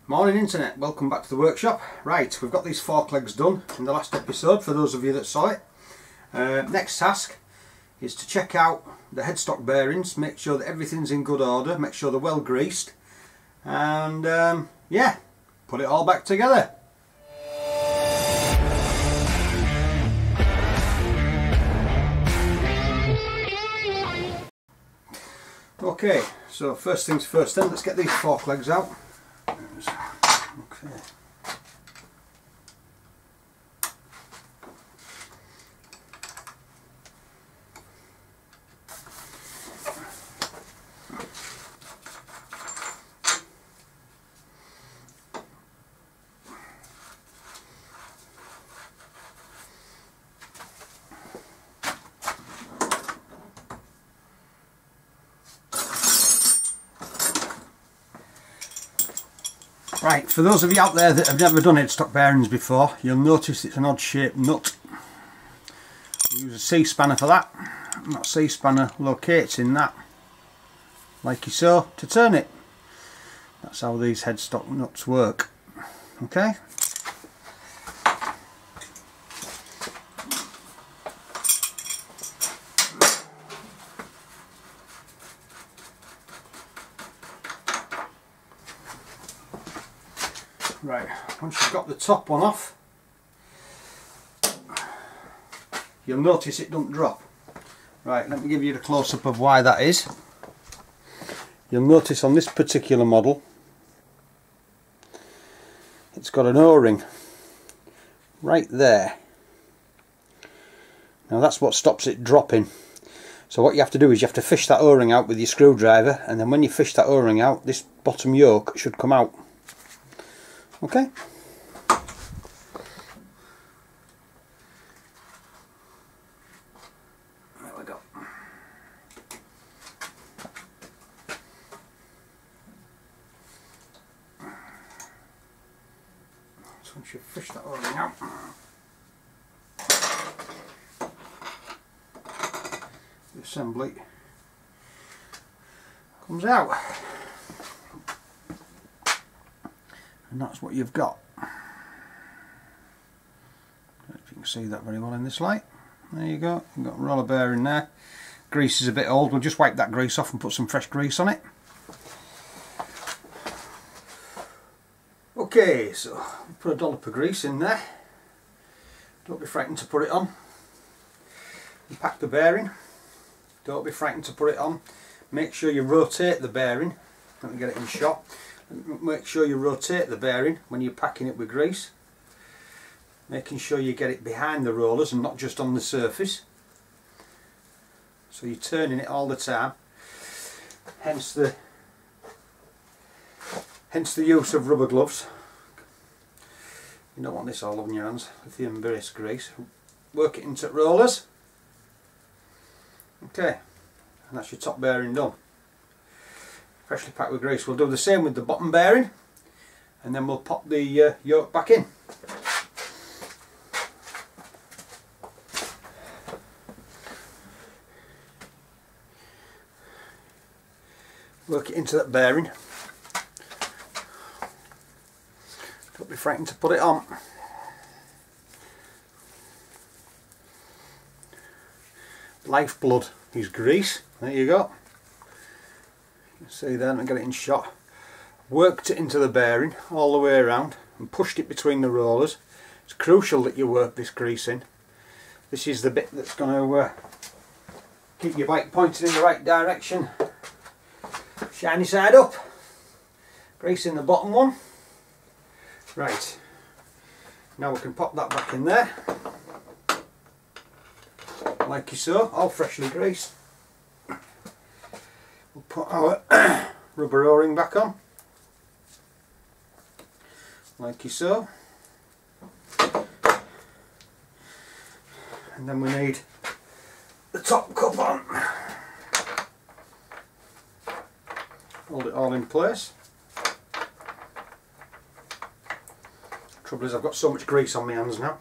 Morning internet, welcome back to the workshop. Right, we've got these fork legs done in the last episode for those of you that saw it. Next task is to check out the headstock bearings, make sure that everything's in good order, make sure they're well greased, and yeah, put it all back together. Okay, so first things first then, let's get these fork legs out. Okay. Right, for those of you out there that have never done headstock bearings before, you'll notice it's an odd shaped nut. We use a C-spanner for that, and that C-spanner locates in that, like so, to turn it. That's how these headstock nuts work. Okay? Right, once you've got the top one off, you'll notice it doesn't drop. Right, let me give you the close-up of why that is. You'll notice on this particular model, it's got an O-ring right there. Now that's what stops it dropping. So what you have to do is you have to fish that O-ring out with your screwdriver, and then when you fish that O-ring out, this bottom yoke should come out. Okay. There we go. So once you fish that O-ring out, the assembly comes out. And that's what you've got. I don't know if you can see that very well in this light. There you go, you've got a roller bearing there. Grease is a bit old, we'll just wipe that grease off and put some fresh grease on it. Okay, so we'll put a dollop of grease in there. Don't be frightened to put it on. And pack the bearing. Don't be frightened to put it on. Make sure you rotate the bearing. Let me get it in shot. Make sure you rotate the bearing when you're packing it with grease, making sure you get it behind the rollers and not just on the surface, so you're turning it all the time, hence the use of rubber gloves. You don't want this all over your hands. Lithium base grease, work it into rollers. Okay, and that's your top bearing done. Freshly packed with grease. We'll do the same with the bottom bearing, and then we'll pop the yoke back in. Work it into that bearing. Don't be frightened to put it on. Lifeblood is grease. There you go. See there, and get it in shot. Worked it into the bearing all the way around and pushed it between the rollers. It's crucial that you work this grease in. This is the bit that's going to keep your bike pointed in the right direction. Shiny side up. Grease in the bottom one. Right, now we can pop that back in there like so, all freshly greased. We'll put our rubber O-ring back on, like so, and then we need the top cup on. Hold it all in place. Trouble is I've got so much grease on my hands now.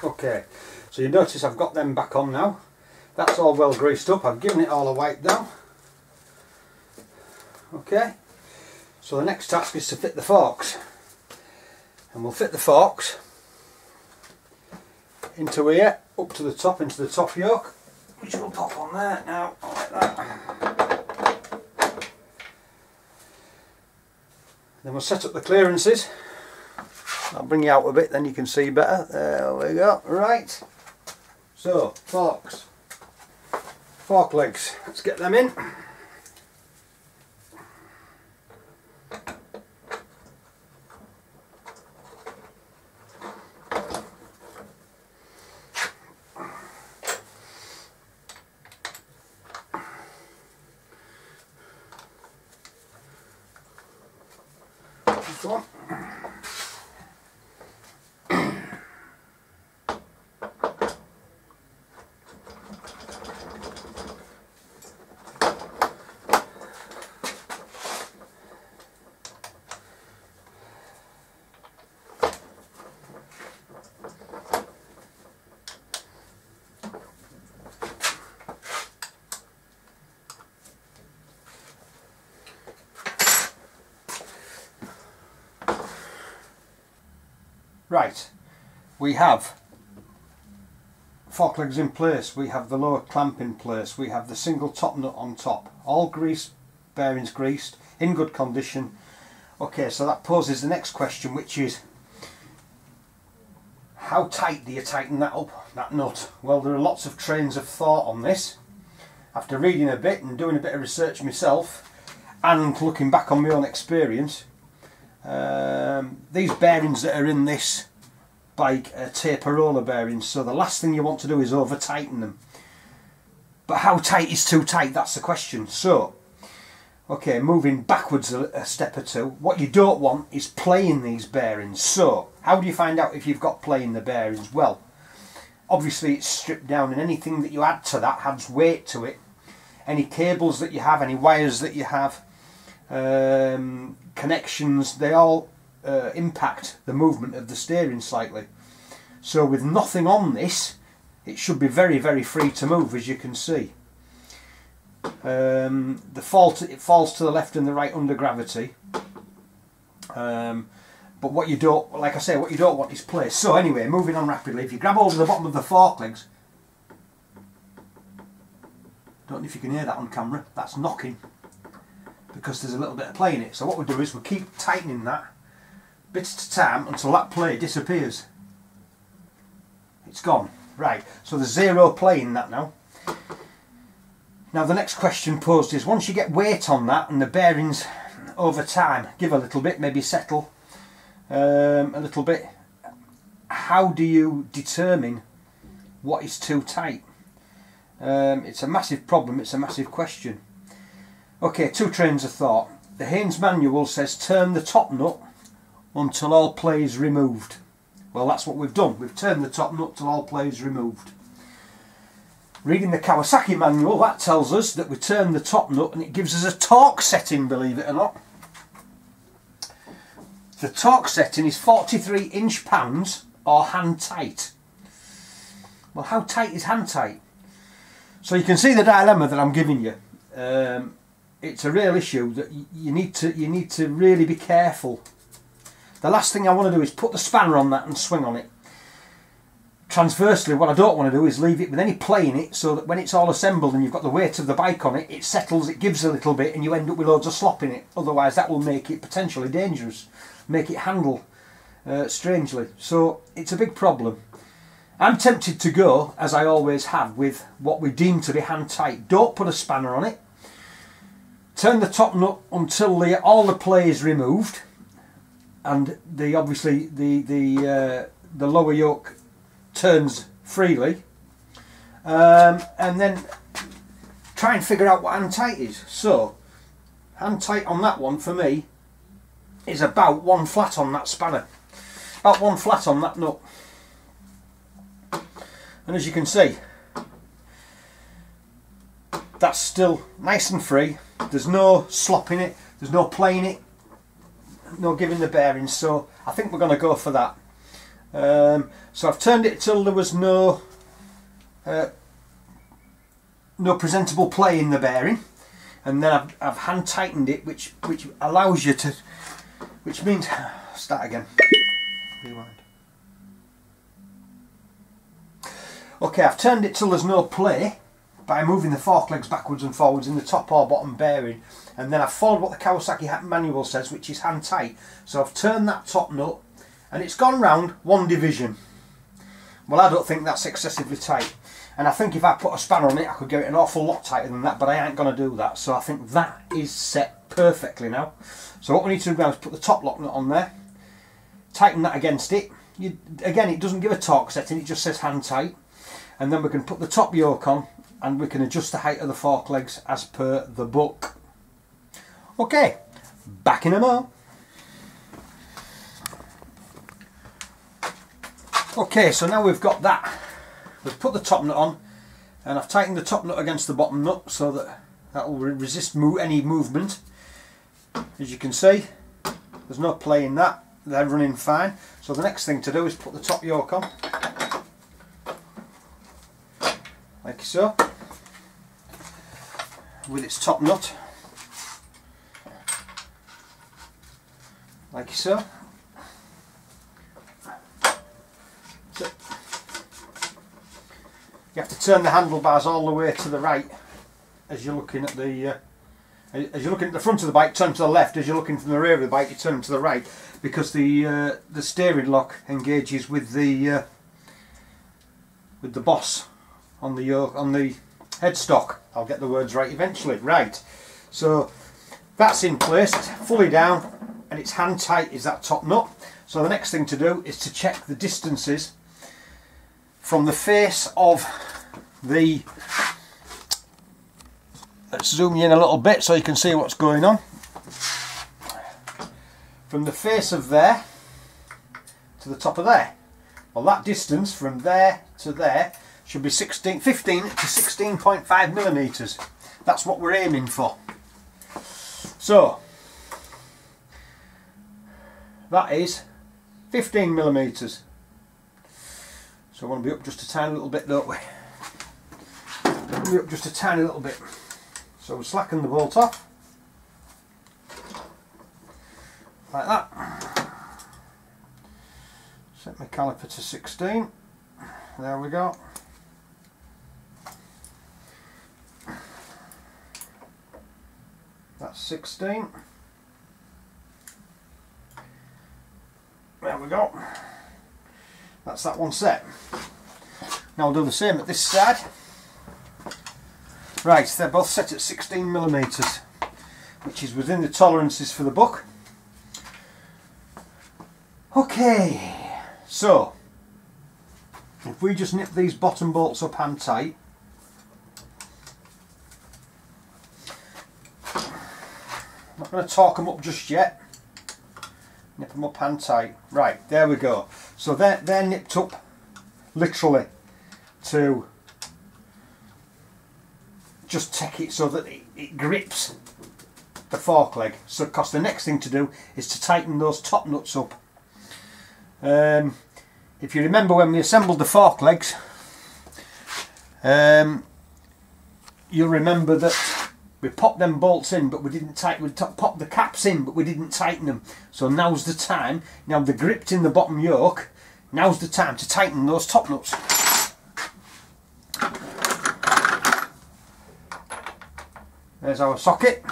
Okay, so you notice I've got them back on now. That's all well greased up. I've given it all a wipe down. Okay, so the next task is to fit the forks, and we'll fit the forks into here, up to the top, into the top yoke, which will pop on there now, like that. Then we'll set up the clearances. I'll bring you out a bit, then you can see better. There we go. Right. So, forks. Fork legs. Let's get them in. Go on. Right, we have fork legs in place, we have the lower clamp in place, we have the single top nut on top, all greased, bearings greased, in good condition. Okay, so that poses the next question, which is how tight do you tighten that up, that nut? Well, there are lots of trains of thought on this. After reading a bit and doing a bit of research myself and looking back on my own experience, these bearings that are in this bike are taper roller bearings, so the last thing you want to do is over tighten them. But how tight is too tight? That's the question. So, okay, moving backwards a step or two, what you don't want is play in these bearings. So, how do you find out if you've got play in the bearings? Well, obviously it's stripped down, and anything that you add to that adds weight to it. Any cables that you have, any wires that you have, connections, they all impact the movement of the steering slightly. So with nothing on this, it should be very, very free to move, as you can see. It falls to the left and the right under gravity. But what you don't, like I say, what you don't want is play. So anyway, moving on rapidly, if you grab hold of the bottom of the fork legs, don't know if you can hear that on camera, that's knocking, because there's a little bit of play in it. So what we'll do is we'll keep tightening that bit at a time until that play disappears. It's gone. Right, so there's zero play in that now. Now the next question posed is, once you get weight on that and the bearings over time give a little bit, maybe settle a little bit, how do you determine what is too tight? It's a massive problem, it's a massive question. Okay, two trains of thought. The Haynes manual says turn the top nut until all play is removed. Well, that's what we've done. We've turned the top nut till all play is removed. Reading the Kawasaki manual, that tells us that we turn the top nut and it gives us a torque setting, believe it or not. The torque setting is 43 inch-pounds or hand tight. Well, how tight is hand tight? So you can see the dilemma that I'm giving you. It's a real issue that you need to really be careful. The last thing I want to do is put the spanner on that and swing on it. Transversely, what I don't want to do is leave it with any play in it, so that when it's all assembled and you've got the weight of the bike on it, it settles, it gives a little bit, and you end up with loads of slop in it. Otherwise that will make it potentially dangerous, make it handle strangely. So it's a big problem. I'm tempted to go, as I always have, with what we deem to be hand tight. Don't put a spanner on it. Turn the top nut until all the play is removed, and obviously the lower yoke turns freely, and then try and figure out what hand tight is. So hand tight on that one for me is about 1 flat on that spanner, about 1 flat on that nut. And as you can see, that's still nice and free. There's no slop in it, there's no play in it, no giving the bearings, so I think we're going to go for that. So I've turned it till there was no no presentable play in the bearing, and then I've hand tightened it, which allows you to, which means, start again, rewind. Okay, I've turned it till there's no play by moving the fork legs backwards and forwards in the top or bottom bearing, and then I've followed what the Kawasaki manual says, which is hand tight. So I've turned that top nut and it's gone round one division. Well, I don't think that's excessively tight, and I think if I put a spanner on it I could get it an awful lot tighter than that, but I ain't going to do that. So I think that is set perfectly now. So what we need to do now is put the top lock nut on there, tighten that against it. Again, it doesn't give a torque setting, it just says hand tight. And then we can put the top yoke on and we can adjust the height of the fork legs as per the book. Okay, back in a mo. Okay, so now we've got that. We've put the top nut on and I've tightened the top nut against the bottom nut so that will resist any movement. As you can see, there's no play in that, they're running fine. So the next thing to do is put the top yoke on, like so, with its top nut, like so. So you have to turn the handlebars all the way to the right as you're looking at the front of the bike. Turn to the left. As you're looking from the rear of the bike, you turn to the right, because the steering lock engages with the boss on the yoke, on the headstock. I'll get the words right eventually. Right, so that's in place, it's fully down, and it's hand tight is that top nut. So the next thing to do is to check the distances from the face of the, let's zoom you in a little bit so you can see what's going on. From the face of there to the top of there. Well, that distance from there to there should be 15 to 16.5 millimeters. That's what we're aiming for. So that is 15 millimeters. So I want to be up just a tiny little bit, don't we? Be up just a tiny little bit. So we slacken the bolt off like that. Set my caliper to 16. There we go. That's 16. There we go. That's that one set. Now I'll do the same at this side. Right, they're both set at 16 millimeters, which is within the tolerances for the book. Okay, so if we just nip these bottom bolts up hand tight, I'm not going to torque them up just yet. Nip them up hand tight. Right, there we go. So they're nipped up literally to just take it so that it grips the fork leg. So of course the next thing to do is to tighten those top nuts up. If you remember when we assembled the fork legs, you'll remember that we popped them bolts in, but we didn't tighten. We popped the caps in, but we didn't tighten them. So now's the time. Now they're gripped in the bottom yoke. Now's the time to tighten those top nuts. There's our socket.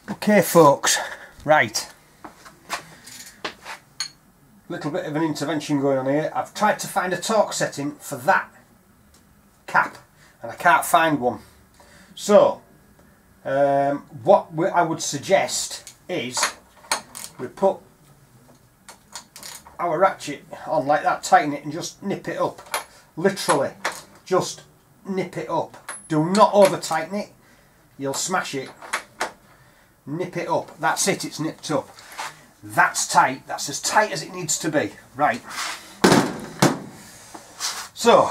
Okay, folks. Right. Little bit of an intervention going on here. I've tried to find a torque setting for that cap, and I can't find one. So what I would suggest is we put our ratchet on like that, tighten it and just nip it up. Literally just nip it up. Do not over tighten it, you'll smash it. Nip it up. That's it, it's nipped up. That's tight. That's as tight as it needs to be. Right. So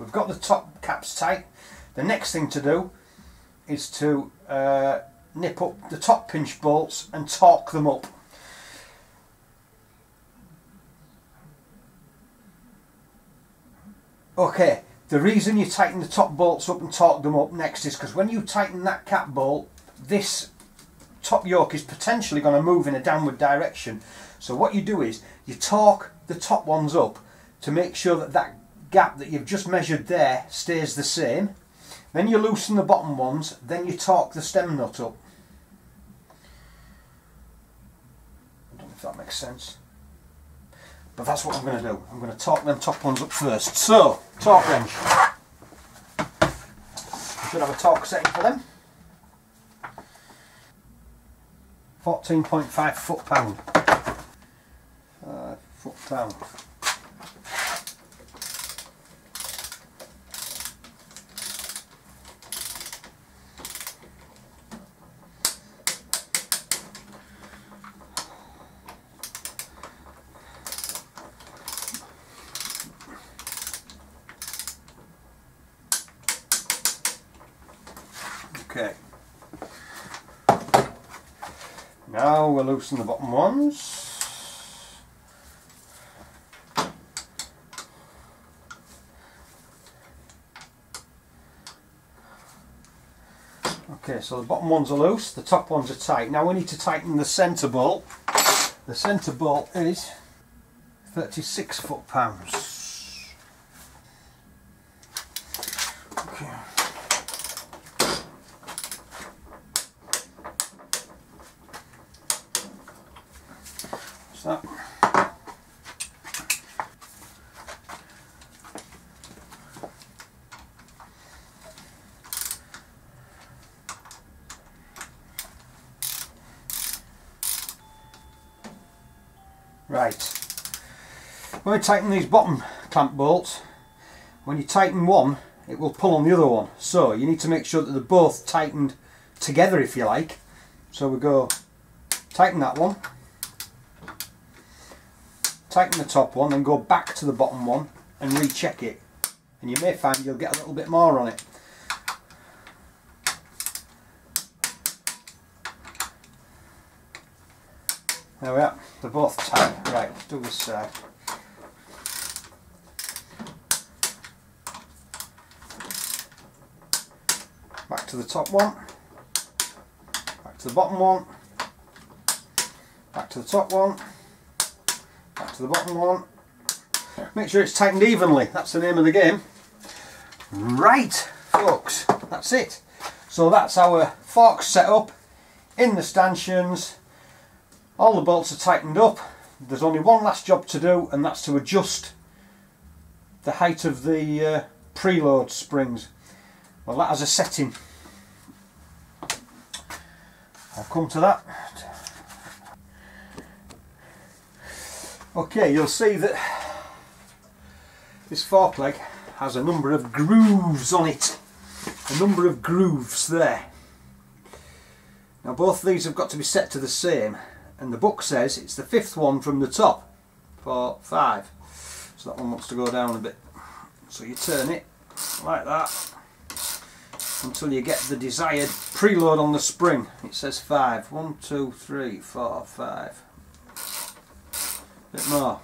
we've got the top caps tight. The next thing to do is to nip up the top pinch bolts and torque them up. Okay, The reason you tighten the top bolts up and torque them up next is because when you tighten that cap bolt, this top yoke is potentially going to move in a downward direction. So what you do is you torque the top ones up to make sure that that gap that you've just measured there stays the same. Then you loosen the bottom ones, then you torque the stem nut up. I don't know if that makes sense. But that's what I'm going to do. I'm going to torque them top ones up first. So, torque wrench. I should have a torque setting for them. 14.5 foot-pound. 5 foot-pound. Okay. Now we'll loosen the bottom ones. Okay, so the bottom ones are loose, the top ones are tight. Now we need to tighten the centre bolt. The centre bolt is 36 foot-pounds. Okay. That. Right, when we tighten these bottom clamp bolts, when you tighten one it will pull on the other one, so you need to make sure that they're both tightened together, if you like. So we go tighten that one, tighten the top one, then go back to the bottom one and recheck it, and you may find you'll get a little bit more on it. There we are, they're both tight. Right, let's do this side. Back to the top one, back to the bottom one, back to the top one, back to the bottom one. Make sure it's tightened evenly, that's the name of the game. Right, folks, that's it. So that's our forks set up in the stanchions. All the bolts are tightened up. There's only one last job to do, and that's to adjust the height of the preload springs. Well, that has a setting. I'll come to that. Okay, you'll see that this fork leg has a number of grooves on it. A number of grooves there. Now both these have got to be set to the same, and the book says it's the 5th one from the top for 5. So that one wants to go down a bit. So you turn it like that until you get the desired preload on the spring. It says 5. 1, 2, 3, 4, 5. Bit more.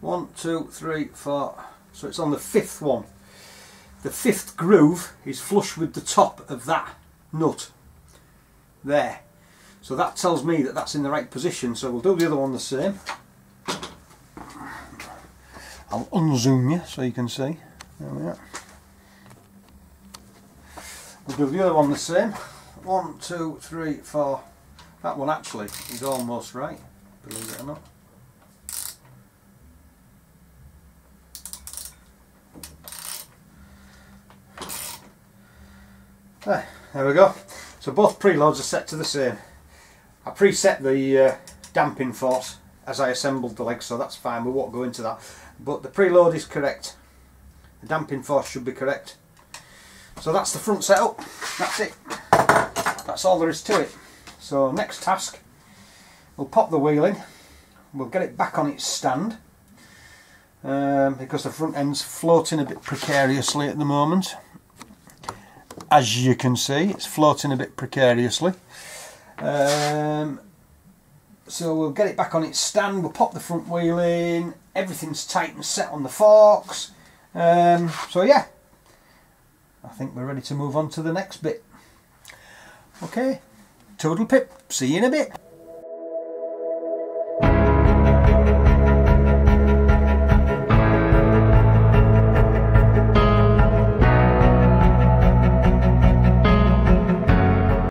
1, 2, 3, 4. So it's on the 5th one. The 5th groove is flush with the top of that nut there. So that tells me that that's in the right position. So we'll do the other one the same. I'll unzoom you so you can see. There we are. We'll do the other one the same. 1, 2, 3, 4. That one actually is almost right, believe it or not. There we go. So both preloads are set to the same. I preset the damping force as I assembled the legs, so that's fine, we won't go into that. But the preload is correct. The damping force should be correct. So that's the front setup. That's it. That's all there is to it. So next task, we'll pop the wheel in. We'll get it back on its stand. Because the front end's floating a bit precariously at the moment. As you can see, it's floating a bit precariously. The So we'll get it back on its stand, we'll pop the front wheel in, everything's tight and set on the forks. So yeah, I think we're ready to move on to the next bit. Okay, toodle pip, see you in a bit.